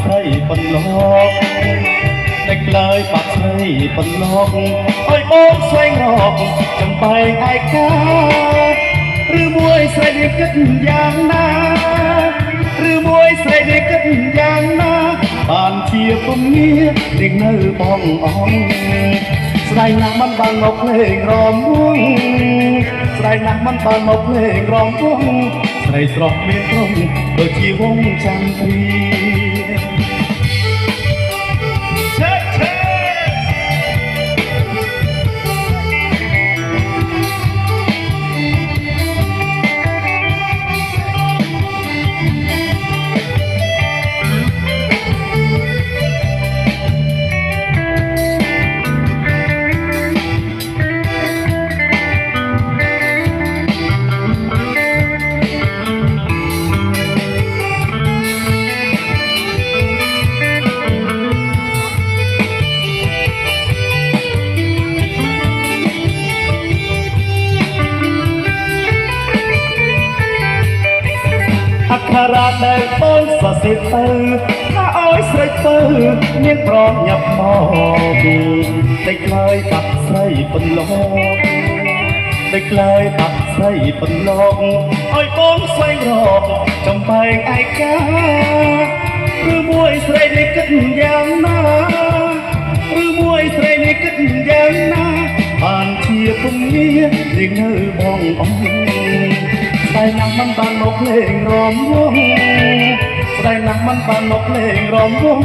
ស្រីបន្លកតែក្លើយបាក់ស្រីបន្លកអើយបងស្វែងរកចំបែងឯកាឬមួយស្រីនេះគិតយ៉ាងណាឬមួយស្រីនេះគិតយ៉ាងណាបានជាពុំងាររៀងនៅបងអងស្រីណាស់មិនបានមកភ្លេងរំវងស្រីណាស់មិនបានមកភ្លេងរំវងស្រីស្រស់មានត្រង់ដូចជាវងចន្ទ្រីអក្ខរាដែលបងសរសេរទៅថាអើយស្រីទៅមានប្រញាប់មកតែក្លើយបាត់ស្រីបន្លកតែក្លើយបាត់ស្រីបន្លកអើយបងស្វែងរកចំបែងឯកាឬមួយស្រីនេះគិតយ៉ាងណាឬមួយស្រីនេះគិតយ៉ាងណាបានជាពុំងាររៀងនៅបងអងស្រីណាស់មិនបានមកភ្លេងរំវងស្រីណាស់មិនបានមកភ្លេងរំវង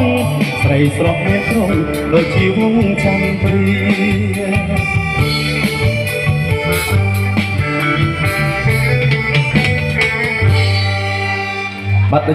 ស្រីស្រស់មានត្រង់ដូចជាវងចន្ទ្រីបាត់